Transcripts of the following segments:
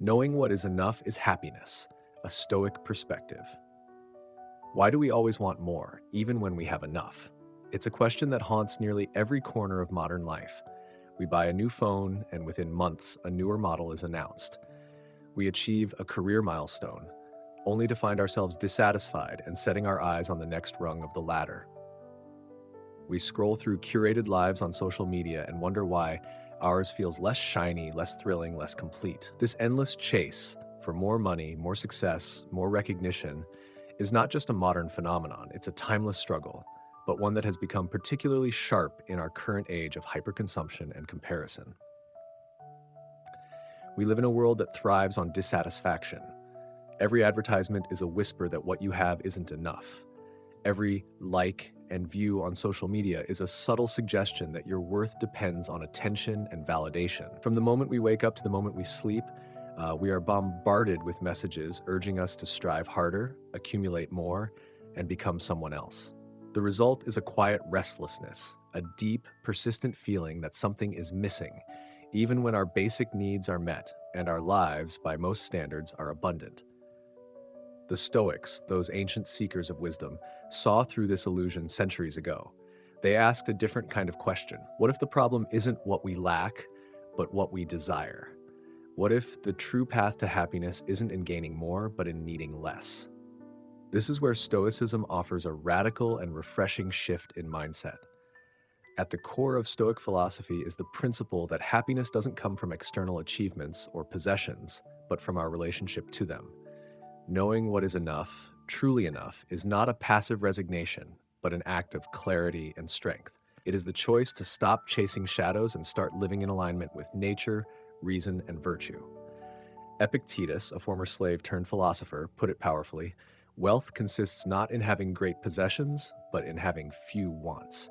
Knowing what is enough is happiness, a Stoic perspective. Why do we always want more, even when we have enough? It's a question that haunts nearly every corner of modern life. We buy a new phone, and within months, a newer model is announced. We achieve a career milestone, only to find ourselves dissatisfied and setting our eyes on the next rung of the ladder. We scroll through curated lives on social media and wonder why ours feels less shiny, less thrilling, less complete. This endless chase for more money, more success, more recognition is not just a modern phenomenon, it's a timeless struggle, but one that has become particularly sharp in our current age of hyperconsumption and comparison. We live in a world that thrives on dissatisfaction. Every advertisement is a whisper that what you have isn't enough. Every like and view on social media is a subtle suggestion that your worth depends on attention and validation. From the moment we wake up to the moment we sleep, we are bombarded with messages urging us to strive harder, accumulate more, and become someone else. The result is a quiet restlessness, a deep, persistent feeling that something is missing, even when our basic needs are met and our lives, by most standards, are abundant. The Stoics, those ancient seekers of wisdom, saw through this illusion centuries ago. They asked a different kind of question. What if the problem isn't what we lack, but what we desire? What if the true path to happiness isn't in gaining more, but in needing less? This is where Stoicism offers a radical and refreshing shift in mindset. At the core of Stoic philosophy is the principle that happiness doesn't come from external achievements or possessions, but from our relationship to them. Knowing what is enough, truly enough, is not a passive resignation, but an act of clarity and strength. It is the choice to stop chasing shadows and start living in alignment with nature, reason, and virtue. Epictetus, a former slave turned philosopher, put it powerfully: wealth consists not in having great possessions, but in having few wants.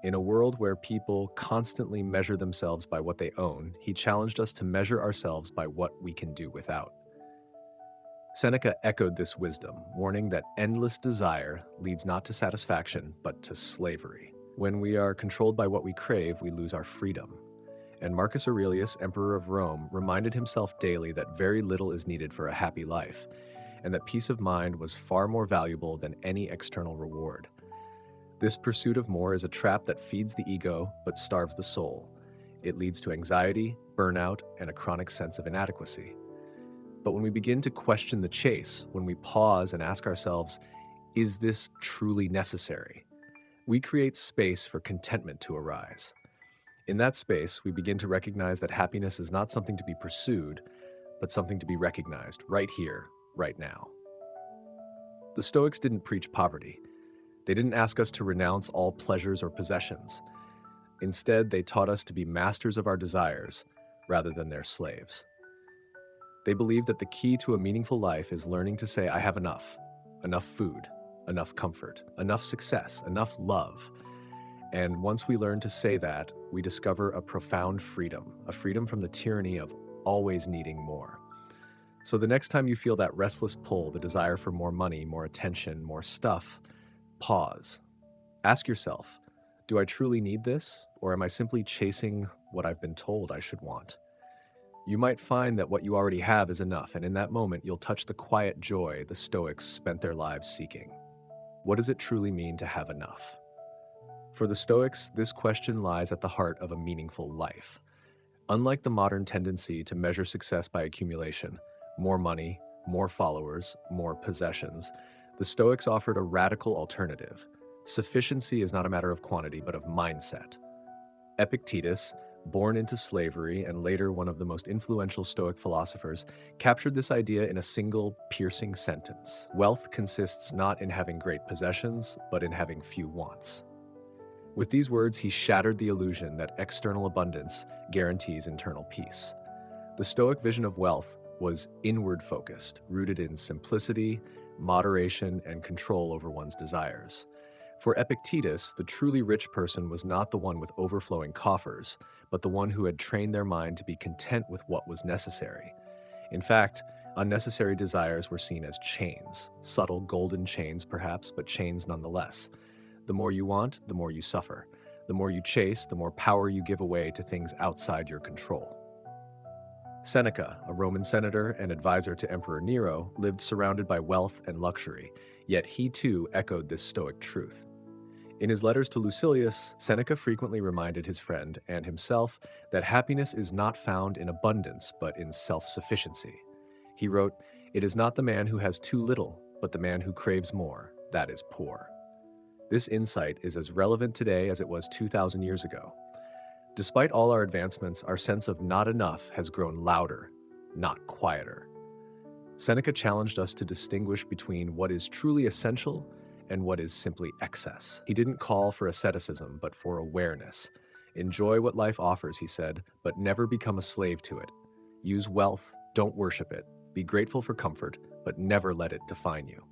In a world where people constantly measure themselves by what they own, he challenged us to measure ourselves by what we can do without. Seneca echoed this wisdom, warning that endless desire leads not to satisfaction, but to slavery. When we are controlled by what we crave, we lose our freedom. And Marcus Aurelius, emperor of Rome, reminded himself daily that very little is needed for a happy life, and that peace of mind was far more valuable than any external reward. This pursuit of more is a trap that feeds the ego but starves the soul. It leads to anxiety, burnout, and a chronic sense of inadequacy. But when we begin to question the chase, when we pause and ask ourselves, is this truly necessary? We create space for contentment to arise. In that space, we begin to recognize that happiness is not something to be pursued, but something to be recognized right here, right now. The Stoics didn't preach poverty. They didn't ask us to renounce all pleasures or possessions. Instead, they taught us to be masters of our desires rather than their slaves. They believed that the key to a meaningful life is learning to say, I have enough food, enough comfort, enough success, enough love. And once we learn to say that, we discover a profound freedom, a freedom from the tyranny of always needing more. So the next time you feel that restless pull, the desire for more money, more attention, more stuff, pause. Ask yourself, do I truly need this, or am I simply chasing what I've been told I should want? You might find that what you already have is enough, and in that moment, you'll touch the quiet joy the Stoics spent their lives seeking. What does it truly mean to have enough? For the Stoics, this question lies at the heart of a meaningful life. Unlike the modern tendency to measure success by accumulation, more money, more followers, more possessions, the Stoics offered a radical alternative. Sufficiency is not a matter of quantity, but of mindset. Epictetus, born into slavery and later one of the most influential Stoic philosophers, captured this idea in a single, piercing sentence. Wealth consists not in having great possessions, but in having few wants. With these words, he shattered the illusion that external abundance guarantees internal peace. The Stoic vision of wealth was inward-focused, rooted in simplicity, moderation, and control over one's desires. For Epictetus, the truly rich person was not the one with overflowing coffers, but the one who had trained their mind to be content with what was necessary. In fact, unnecessary desires were seen as chains, subtle golden chains perhaps, but chains nonetheless. The more you want, the more you suffer. The more you chase, the more power you give away to things outside your control. Seneca, a Roman senator and advisor to Emperor Nero, lived surrounded by wealth and luxury, yet he too echoed this Stoic truth. In his letters to Lucilius, Seneca frequently reminded his friend and himself that happiness is not found in abundance but in self-sufficiency. He wrote, "It is not the man who has too little, but the man who craves more, that is poor." This insight is as relevant today as it was 2,000 years ago. Despite all our advancements, our sense of not enough has grown louder, not quieter. Seneca challenged us to distinguish between what is truly essential and what is simply excess. He didn't call for asceticism, but for awareness. Enjoy what life offers, he said, but never become a slave to it. Use wealth, don't worship it. Be grateful for comfort, but never let it define you.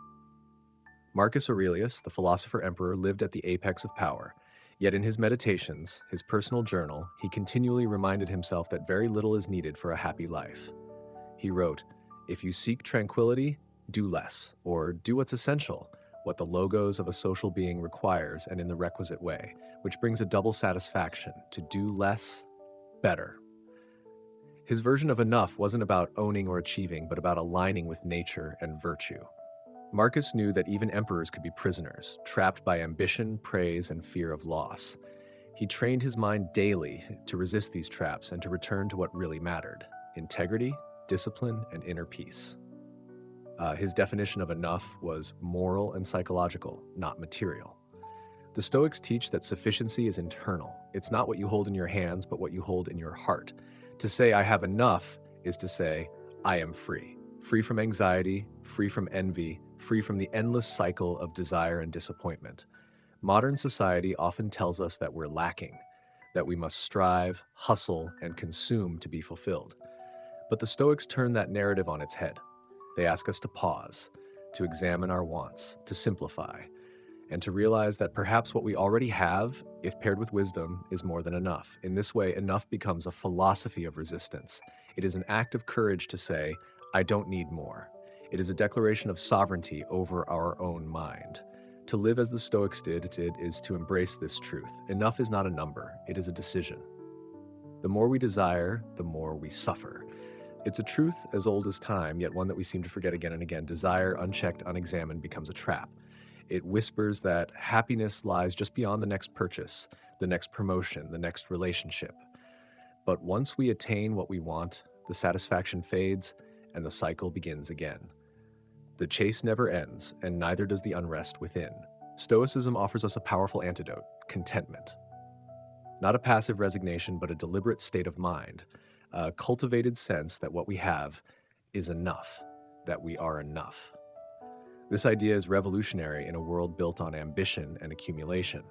Marcus Aurelius, the philosopher emperor, lived at the apex of power. Yet in his meditations, his personal journal, he continually reminded himself that very little is needed for a happy life. He wrote, "If you seek tranquility, do less, or do what's essential, what the logos of a social being requires and in the requisite way, which brings a double satisfaction, to do less, better." His version of enough wasn't about owning or achieving, but about aligning with nature and virtue. Marcus knew that even emperors could be prisoners, trapped by ambition, praise, and fear of loss. He trained his mind daily to resist these traps and to return to what really mattered: integrity, discipline, and inner peace. His definition of enough was moral and psychological, not material. The Stoics teach that sufficiency is internal. It's not what you hold in your hands, but what you hold in your heart. To say, "I have enough," is to say, "I am free." Free from anxiety, free from envy, free from the endless cycle of desire and disappointment. Modern society often tells us that we're lacking, that we must strive, hustle, and consume to be fulfilled. But the Stoics turn that narrative on its head. They ask us to pause, to examine our wants, to simplify, and to realize that perhaps what we already have, if paired with wisdom, is more than enough. In this way, enough becomes a philosophy of resistance. It is an act of courage to say, "I don't need more." It is a declaration of sovereignty over our own mind. To live as the Stoics did is to embrace this truth. Enough is not a number, it is a decision. The more we desire, the more we suffer. It's a truth as old as time, yet one that we seem to forget again and again. Desire, unchecked, unexamined, becomes a trap. It whispers that happiness lies just beyond the next purchase, the next promotion, the next relationship. But once we attain what we want, the satisfaction fades and the cycle begins again. The chase never ends, and neither does the unrest within. Stoicism offers us a powerful antidote: contentment. Not a passive resignation, but a deliberate state of mind, a cultivated sense that what we have is enough, that we are enough. This idea is revolutionary in a world built on ambition and accumulation.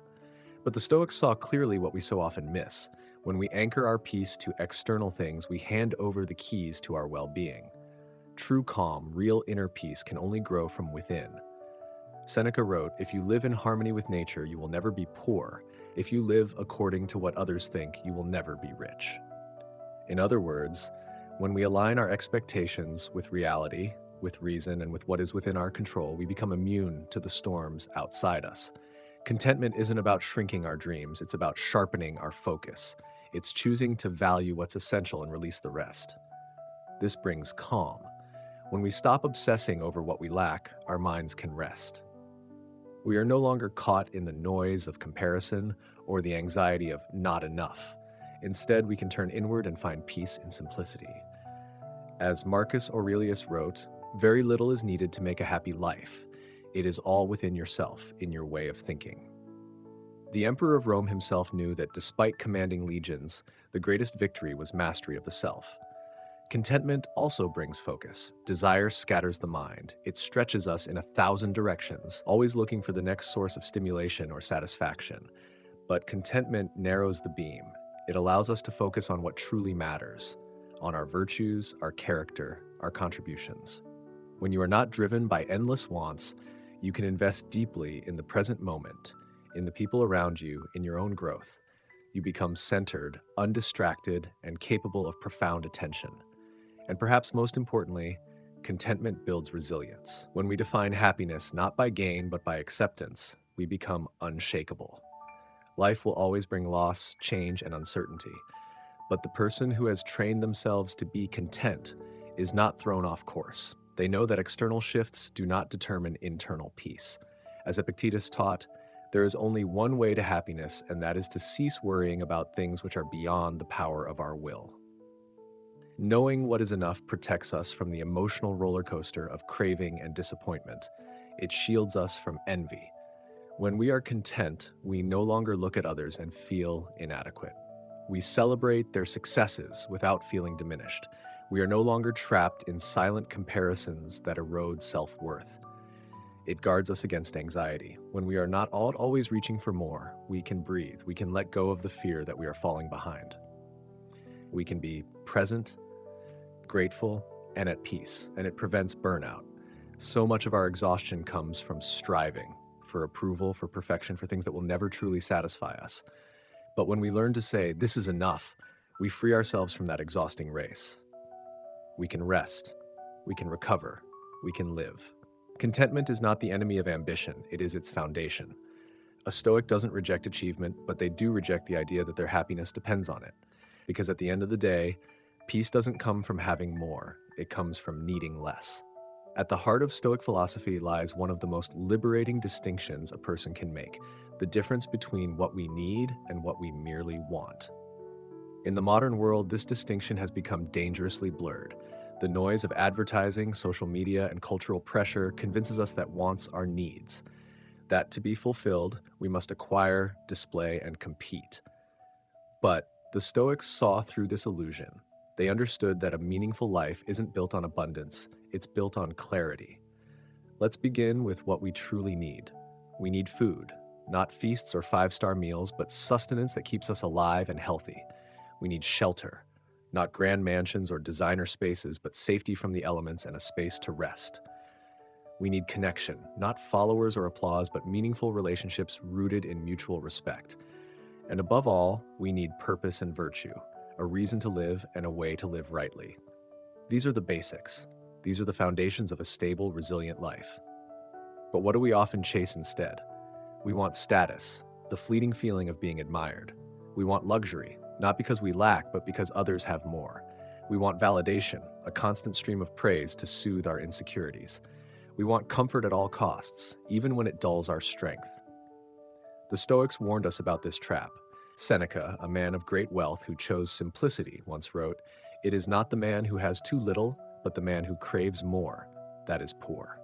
But the Stoics saw clearly what we so often miss. When we anchor our peace to external things, we hand over the keys to our well-being. True calm, real inner peace can only grow from within. Seneca wrote, "If you live in harmony with nature, you will never be poor. If you live according to what others think, you will never be rich." In other words, when we align our expectations with reality, with reason, and with what is within our control, we become immune to the storms outside us. Contentment isn't about shrinking our dreams, it's about sharpening our focus. It's choosing to value what's essential and release the rest. This brings calm. When we stop obsessing over what we lack, our minds can rest. We are no longer caught in the noise of comparison or the anxiety of not enough. Instead, we can turn inward and find peace in simplicity. As Marcus Aurelius wrote, "Very little is needed to make a happy life. It is all within yourself, in your way of thinking." The Emperor of Rome himself knew that despite commanding legions, the greatest victory was mastery of the self. Contentment also brings focus. Desire scatters the mind. It stretches us in 1,000 directions, always looking for the next source of stimulation or satisfaction. But contentment narrows the beam. It allows us to focus on what truly matters, on our virtues, our character, our contributions. When you are not driven by endless wants, you can invest deeply in the present moment, in the people around you, in your own growth. You become centered, undistracted, and capable of profound attention. And perhaps most importantly, contentment builds resilience. When we define happiness not by gain but by acceptance, we become unshakable. Life will always bring loss, change, and uncertainty. But the person who has trained themselves to be content is not thrown off course. They know that external shifts do not determine internal peace. As Epictetus taught, there is only one way to happiness, and that is to cease worrying about things which are beyond the power of our will. Knowing what is enough protects us from the emotional roller coaster of craving and disappointment. It shields us from envy. When we are content, we no longer look at others and feel inadequate. We celebrate their successes without feeling diminished. We are no longer trapped in silent comparisons that erode self-worth. It guards us against anxiety. When we are not always reaching for more, we can breathe. We can let go of the fear that we are falling behind. We can be present, grateful, and at peace, and it prevents burnout. So much of our exhaustion comes from striving for approval, for perfection, for things that will never truly satisfy us. But when we learn to say, "This is enough," we free ourselves from that exhausting race. We can rest, we can recover, we can live. Contentment is not the enemy of ambition, it is its foundation. A Stoic doesn't reject achievement, but they do reject the idea that their happiness depends on it. Because at the end of the day, peace doesn't come from having more, it comes from needing less. At the heart of Stoic philosophy lies one of the most liberating distinctions a person can make, the difference between what we need and what we merely want. In the modern world, this distinction has become dangerously blurred. The noise of advertising, social media, and cultural pressure convinces us that wants are needs, that to be fulfilled, we must acquire, display, and compete. But the Stoics saw through this illusion. They understood that a meaningful life isn't built on abundance, it's built on clarity. Let's begin with what we truly need. We need food, not feasts or five-star meals, but sustenance that keeps us alive and healthy. We need shelter, not grand mansions or designer spaces, but safety from the elements and a space to rest. We need connection, not followers or applause, but meaningful relationships rooted in mutual respect. And above all, we need purpose and virtue, a reason to live and a way to live rightly. These are the basics. These are the foundations of a stable, resilient life. But what do we often chase instead? We want status, the fleeting feeling of being admired. We want luxury, not because we lack, but because others have more. We want validation, a constant stream of praise to soothe our insecurities. We want comfort at all costs, even when it dulls our strength. The Stoics warned us about this trap. Seneca, a man of great wealth who chose simplicity, once wrote, "It is not the man who has too little, but the man who craves more, that is poor."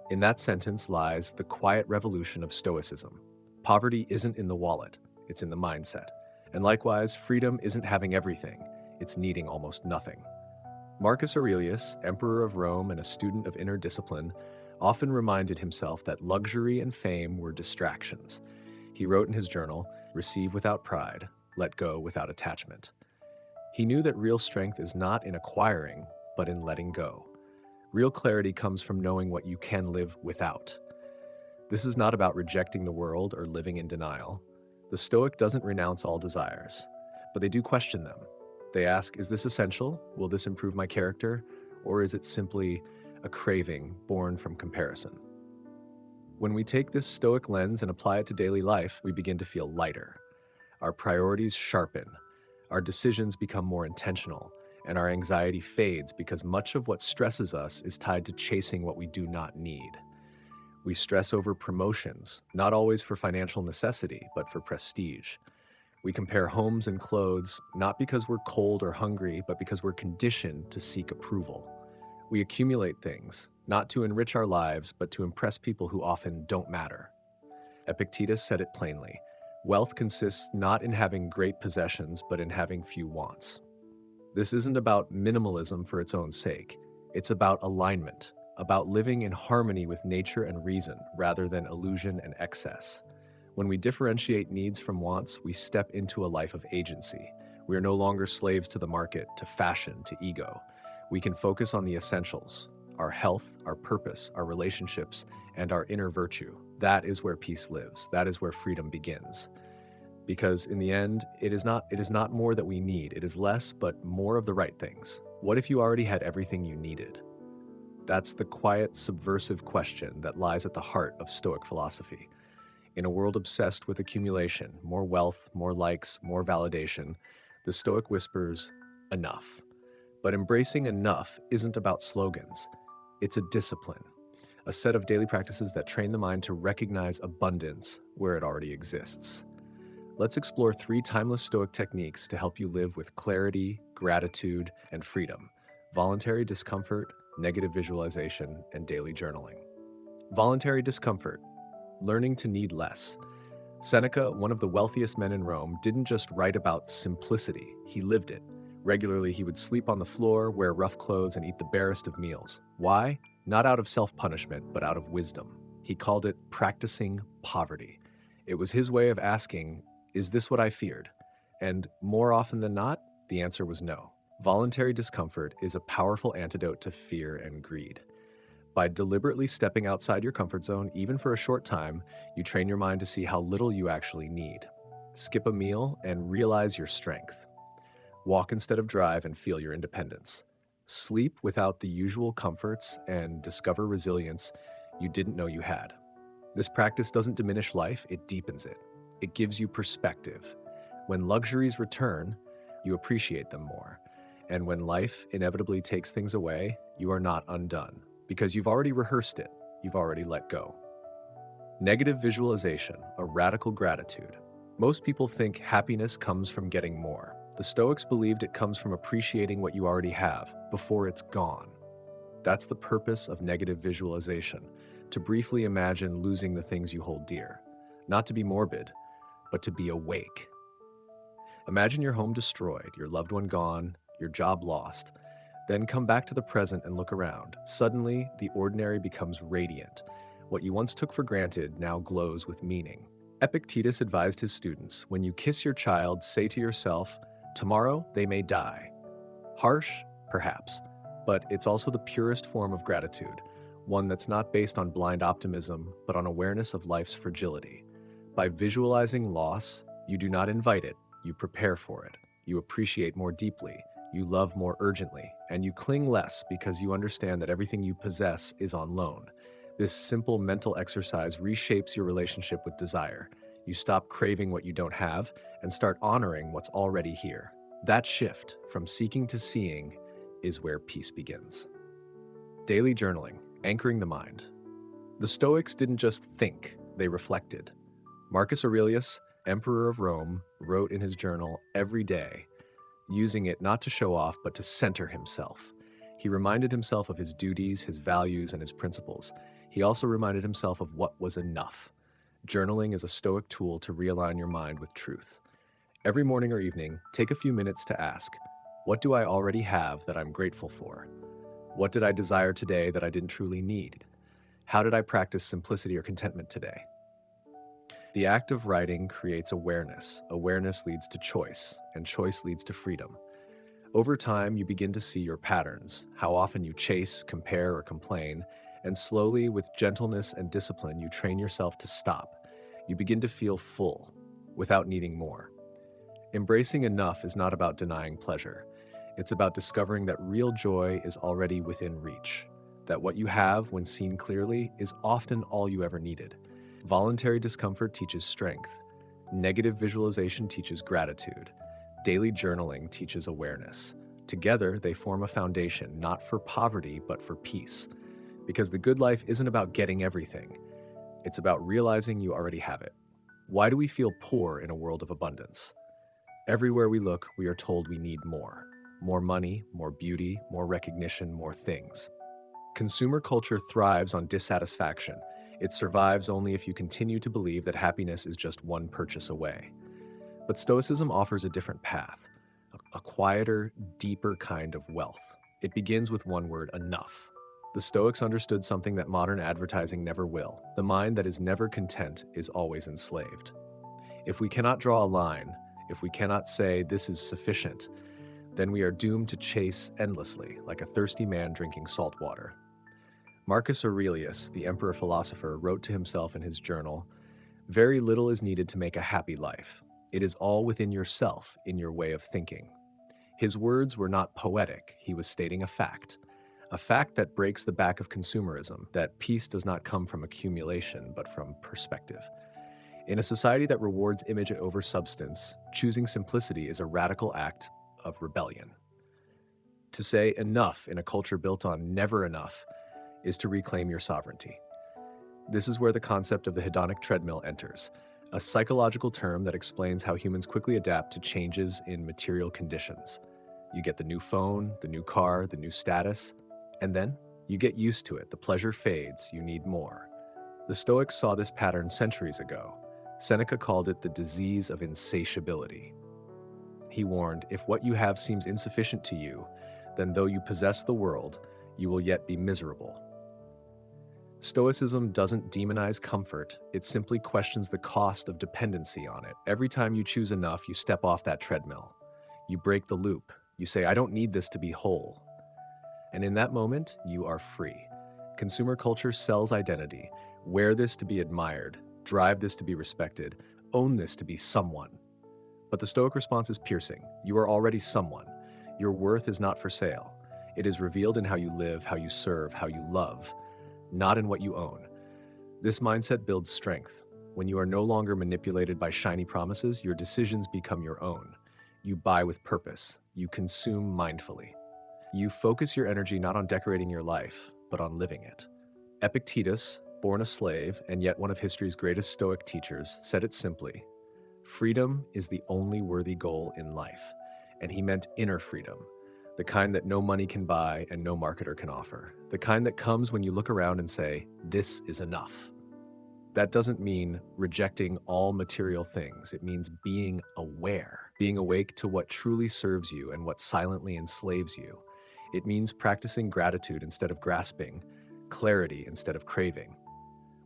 In that sentence lies the quiet revolution of Stoicism. Poverty isn't in the wallet, it's in the mindset. And likewise, freedom isn't having everything, it's needing almost nothing. Marcus Aurelius, emperor of Rome and a student of inner discipline, often reminded himself that luxury and fame were distractions. He wrote in his journal, "Receive without pride, let go without attachment." He knew that real strength is not in acquiring, but in letting go. Real clarity comes from knowing what you can live without. This is not about rejecting the world or living in denial. The Stoic doesn't renounce all desires, but they do question them. They ask, is this essential? Will this improve my character? Or is it simply a craving born from comparison? When we take this Stoic lens and apply it to daily life, we begin to feel lighter. Our priorities sharpen, our decisions become more intentional, and our anxiety fades because much of what stresses us is tied to chasing what we do not need. We stress over promotions, not always for financial necessity, but for prestige. We compare homes and clothes, not because we're cold or hungry, but because we're conditioned to seek approval. We accumulate things, not to enrich our lives, but to impress people who often don't matter. Epictetus said it plainly, wealth consists not in having great possessions, but in having few wants. This isn't about minimalism for its own sake. It's about alignment, about living in harmony with nature and reason, rather than illusion and excess. When we differentiate needs from wants, we step into a life of agency. We are no longer slaves to the market, to fashion, to ego. We can focus on the essentials, our health, our purpose, our relationships, and our inner virtue. That is where peace lives. That is where freedom begins. Because in the end, it is not more that we need. It is less, but more of the right things. What if you already had everything you needed? That's the quiet, subversive question that lies at the heart of Stoic philosophy. In a world obsessed with accumulation, more wealth, more likes, more validation, The Stoic whispers, enough. But embracing enough isn't about slogans. It's a discipline, a set of daily practices that train the mind to recognize abundance where it already exists. Let's explore 3 timeless Stoic techniques to help you live with clarity, gratitude, and freedom: voluntary discomfort, negative visualization, and daily journaling. Voluntary discomfort, learning to need less. Seneca, one of the wealthiest men in Rome, didn't just write about simplicity, he lived it. Regularly, he would sleep on the floor, wear rough clothes, and eat the barest of meals. Why? Not out of self-punishment, but out of wisdom. He called it practicing poverty. It was his way of asking, is this what I feared? And more often than not, the answer was no. Voluntary discomfort is a powerful antidote to fear and greed. By deliberately stepping outside your comfort zone, even for a short time, you train your mind to see how little you actually need. Skip a meal and realize your strength. Walk instead of drive and feel your independence. Sleep without the usual comforts and discover resilience you didn't know you had. This practice doesn't diminish life, it deepens it. It gives you perspective. When luxuries return, you appreciate them more. And when life inevitably takes things away, you are not undone, because you've already rehearsed it, you've already let go. Negative visualization, a radical gratitude. Most people think happiness comes from getting more. The Stoics believed it comes from appreciating what you already have before it's gone. That's the purpose of negative visualization, to briefly imagine losing the things you hold dear. Not to be morbid, but to be awake. Imagine your home destroyed, your loved one gone, your job lost. Then come back to the present and look around. Suddenly, the ordinary becomes radiant. What you once took for granted now glows with meaning. Epictetus advised his students, when you kiss your child, say to yourself, tomorrow they may die. Harsh, perhaps, but it's also the purest form of gratitude, one that's not based on blind optimism, but on awareness of life's fragility. By visualizing loss, you do not invite it, you prepare for it. You appreciate more deeply, you love more urgently, and you cling less because you understand that everything you possess is on loan. This simple mental exercise reshapes your relationship with desire. You stop craving what you don't have and start honoring what's already here. That shift from seeking to seeing is where peace begins. Daily journaling, anchoring the mind. The Stoics didn't just think, they reflected. Marcus Aurelius, Emperor of Rome, wrote in his journal every day, using it not to show off but to center himself. He reminded himself of his duties, his values, and his principles. He also reminded himself of what was enough. Journaling is a Stoic tool to realign your mind with truth. Every morning or evening, take a few minutes to ask, what do I already have that I'm grateful for? What did I desire today that I didn't truly need? How did I practice simplicity or contentment today? The act of writing creates awareness. Awareness leads to choice, and choice leads to freedom. Over time, you begin to see your patterns, how often you chase, compare, or complain, and slowly, with gentleness and discipline, you train yourself to stop. You begin to feel full, without needing more. Embracing enough is not about denying pleasure. It's about discovering that real joy is already within reach, that what you have, when seen clearly, is often all you ever needed. Voluntary discomfort teaches strength. Negative visualization teaches gratitude. Daily journaling teaches awareness. Together, they form a foundation, not for poverty, but for peace. Because the good life isn't about getting everything. It's about realizing you already have it. Why do we feel poor in a world of abundance? Everywhere we look, we are told we need more. More money, more beauty, more recognition, more things. Consumer culture thrives on dissatisfaction. It survives only if you continue to believe that happiness is just one purchase away. But Stoicism offers a different path, a quieter, deeper kind of wealth. It begins with one word, enough. The Stoics understood something that modern advertising never will. The mind that is never content is always enslaved. If we cannot draw a line, if we cannot say this is sufficient, then we are doomed to chase endlessly, like a thirsty man drinking salt water. Marcus Aurelius, the emperor philosopher, wrote to himself in his journal, "Very little is needed to make a happy life. It is all within yourself, in your way of thinking." His words were not poetic, he was stating a fact that breaks the back of consumerism, that peace does not come from accumulation, but from perspective. In a society that rewards image over substance, choosing simplicity is a radical act of rebellion. To say enough in a culture built on never enough is to reclaim your sovereignty. This is where the concept of the hedonic treadmill enters, a psychological term that explains how humans quickly adapt to changes in material conditions. You get the new phone, the new car, the new status, and then you get used to it. The pleasure fades, you need more. The Stoics saw this pattern centuries ago. Seneca called it the disease of insatiability. He warned, if what you have seems insufficient to you, then though you possess the world, you will yet be miserable. Stoicism doesn't demonize comfort, it simply questions the cost of dependency on it. Every time you choose enough, you step off that treadmill. You break the loop. You say, I don't need this to be whole. And in that moment, you are free. Consumer culture sells identity. Wear this to be admired, drive this to be respected, own this to be someone. But the Stoic response is piercing. You are already someone. Your worth is not for sale. It is revealed in how you live, how you serve, how you love, not in what you own. This mindset builds strength. When you are no longer manipulated by shiny promises, your decisions become your own. You buy with purpose. You consume mindfully. You focus your energy not on decorating your life, but on living it. Epictetus, born a slave and yet one of history's greatest Stoic teachers, said it simply: freedom is the only worthy goal in life. And he meant inner freedom, the kind that no money can buy and no marketer can offer, the kind that comes when you look around and say, this is enough. That doesn't mean rejecting all material things. It means being aware, being awake to what truly serves you and what silently enslaves you. It means practicing gratitude instead of grasping, clarity instead of craving.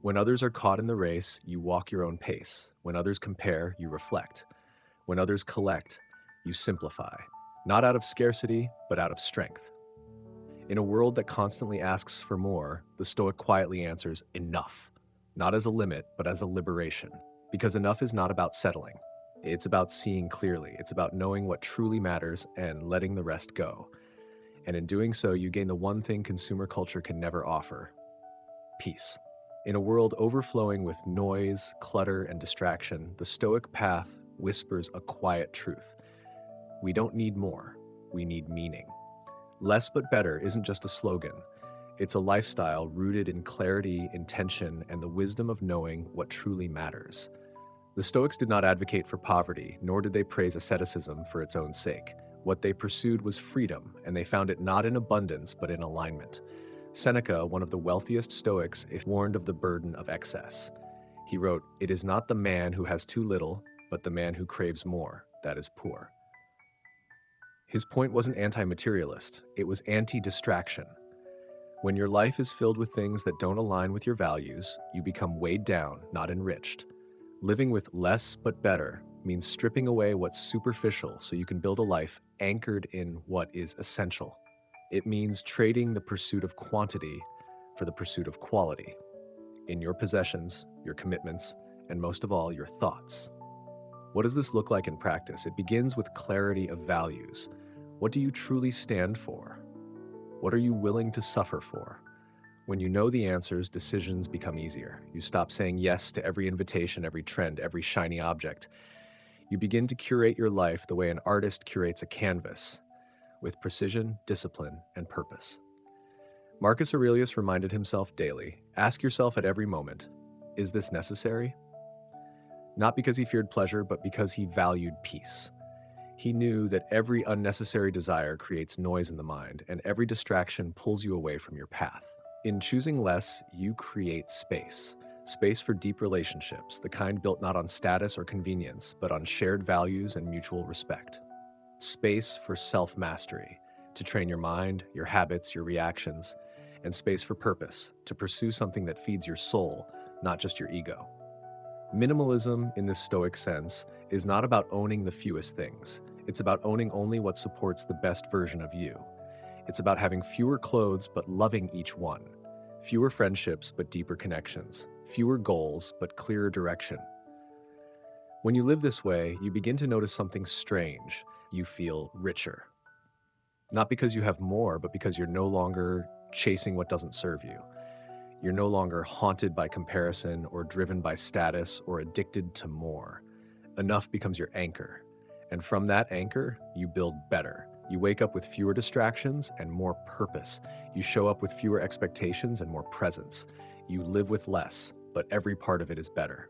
When others are caught in the race, you walk your own pace. When others compare, you reflect. When others collect, you simplify. Not out of scarcity, but out of strength. In a world that constantly asks for more, the Stoic quietly answers, enough. Not as a limit, but as a liberation. Because enough is not about settling. It's about seeing clearly. It's about knowing what truly matters and letting the rest go. And in doing so, you gain the one thing consumer culture can never offer: peace. In a world overflowing with noise, clutter, and distraction, the Stoic path whispers a quiet truth. We don't need more, we need meaning. Less but better isn't just a slogan. It's a lifestyle rooted in clarity, intention, and the wisdom of knowing what truly matters. The Stoics did not advocate for poverty, nor did they praise asceticism for its own sake. What they pursued was freedom, and they found it not in abundance, but in alignment. Seneca, one of the wealthiest Stoics, warned of the burden of excess. He wrote, "It is not the man who has too little, but the man who craves more, that is poor." His point wasn't anti-materialist, it was anti-distraction. When your life is filled with things that don't align with your values, you become weighed down, not enriched. Living with less but better means stripping away what's superficial so you can build a life anchored in what is essential. It means trading the pursuit of quantity for the pursuit of quality in your possessions, your commitments, and most of all, your thoughts. What does this look like in practice? It begins with clarity of values. What do you truly stand for? What are you willing to suffer for? When you know the answers, decisions become easier. You stop saying yes to every invitation, every trend, every shiny object. You begin to curate your life the way an artist curates a canvas, with precision, discipline, and purpose. Marcus Aurelius reminded himself daily, ask yourself at every moment, is this necessary? Not because he feared pleasure, but because he valued peace. He knew that every unnecessary desire creates noise in the mind, and every distraction pulls you away from your path. In choosing less, you create space. Space for deep relationships, the kind built not on status or convenience, but on shared values and mutual respect. Space for self-mastery, to train your mind, your habits, your reactions, and space for purpose, to pursue something that feeds your soul, not just your ego. Minimalism, in this Stoic sense, is not about owning the fewest things. It's about owning only what supports the best version of you. It's about having fewer clothes but loving each one, fewer friendships but deeper connections, fewer goals but clearer direction. When you live this way, you begin to notice something strange. You feel richer. Not because you have more, but because you're no longer chasing what doesn't serve you. You're no longer haunted by comparison or driven by status or addicted to more. Enough becomes your anchor. And from that anchor, you build better. You wake up with fewer distractions and more purpose. You show up with fewer expectations and more presence. You live with less, but every part of it is better.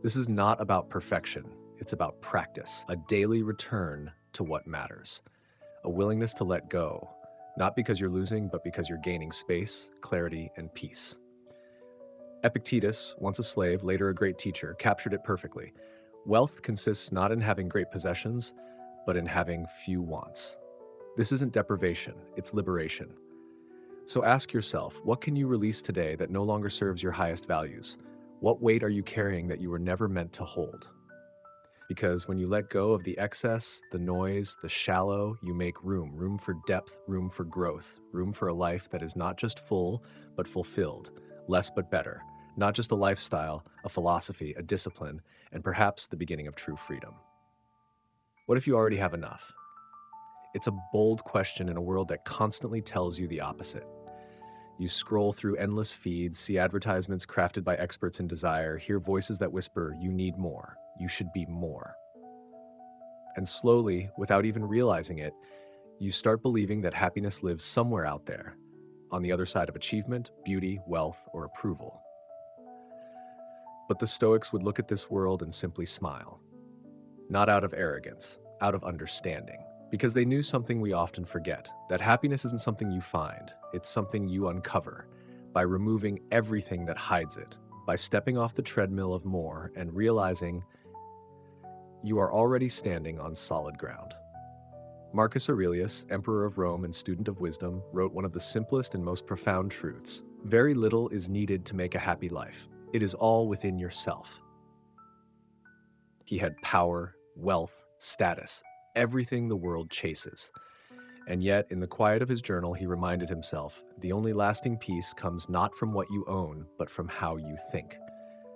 This is not about perfection. It's about practice, a daily return to what matters, a willingness to let go, not because you're losing, but because you're gaining space, clarity, and peace. Epictetus, once a slave, later a great teacher, captured it perfectly. Wealth consists not in having great possessions, but in having few wants. This isn't deprivation, it's liberation. So ask yourself, what can you release today that no longer serves your highest values? What weight are you carrying that you were never meant to hold? Because when you let go of the excess, the noise, the shallow, you make room for depth, room for growth, room for a life that is not just full, but fulfilled, less but better, not just a lifestyle, a philosophy, a discipline, and perhaps the beginning of true freedom. What if you already have enough? It's a bold question in a world that constantly tells you the opposite. You scroll through endless feeds, see advertisements crafted by experts in desire, hear voices that whisper, you need more, you should be more. And slowly, without even realizing it, you start believing that happiness lives somewhere out there, on the other side of achievement, beauty, wealth, or approval. But the Stoics would look at this world and simply smile. Not out of arrogance, out of understanding. Because they knew something we often forget, that happiness isn't something you find, it's something you uncover, by removing everything that hides it, by stepping off the treadmill of more and realizing you are already standing on solid ground. Marcus Aurelius, emperor of Rome and student of wisdom, wrote one of the simplest and most profound truths. Very little is needed to make a happy life. It is all within yourself. He had power, wealth, status, everything the world chases. And yet, in the quiet of his journal, he reminded himself, the only lasting peace comes not from what you own, but from how you think.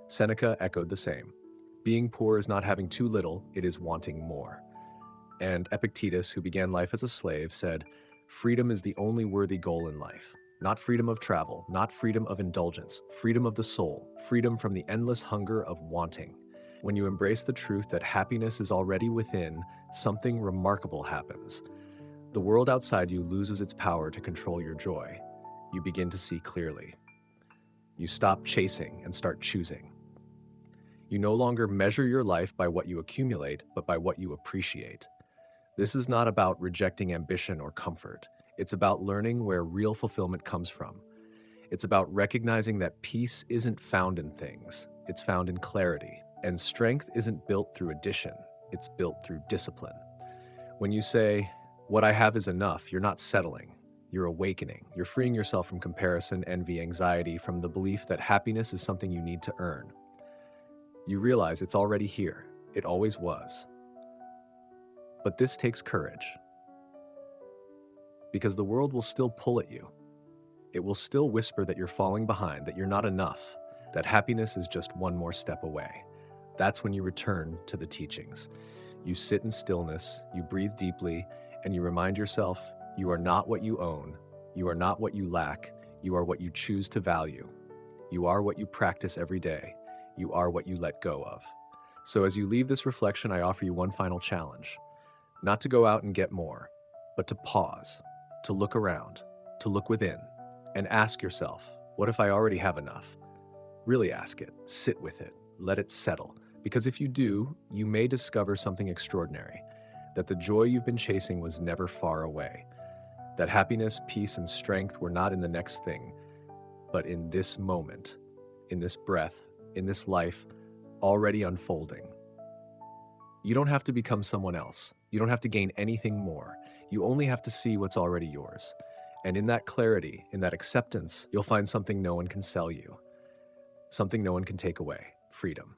Seneca echoed the same. Being poor is not having too little, it is wanting more. And Epictetus, who began life as a slave, said, freedom is the only worthy goal in life. Not freedom of travel, not freedom of indulgence, freedom of the soul, freedom from the endless hunger of wanting. When you embrace the truth that happiness is already within, something remarkable happens. The world outside you loses its power to control your joy. You begin to see clearly. You stop chasing and start choosing. You no longer measure your life by what you accumulate, but by what you appreciate. This is not about rejecting ambition or comfort. It's about learning where real fulfillment comes from. It's about recognizing that peace isn't found in things, it's found in clarity. And strength isn't built through addition, it's built through discipline. When you say, what I have is enough, you're not settling, you're awakening. You're freeing yourself from comparison, envy, anxiety, from the belief that happiness is something you need to earn. You realize it's already here, it always was. But this takes courage. Because the world will still pull at you. It will still whisper that you're falling behind, that you're not enough, that happiness is just one more step away. That's when you return to the teachings. You sit in stillness, you breathe deeply, and you remind yourself, you are not what you own, you are not what you lack, you are what you choose to value. You are what you practice every day, you are what you let go of. So as you leave this reflection, I offer you one final challenge. Not to go out and get more, but to pause, to look around, to look within, and ask yourself, what if I already have enough? Really ask it, sit with it, let it settle. Because if you do, you may discover something extraordinary, that the joy you've been chasing was never far away, that happiness, peace, and strength were not in the next thing, but in this moment, in this breath, in this life, already unfolding. You don't have to become someone else. You don't have to gain anything more. You only have to see what's already yours. And in that clarity, in that acceptance, you'll find something no one can sell you, something no one can take away, freedom.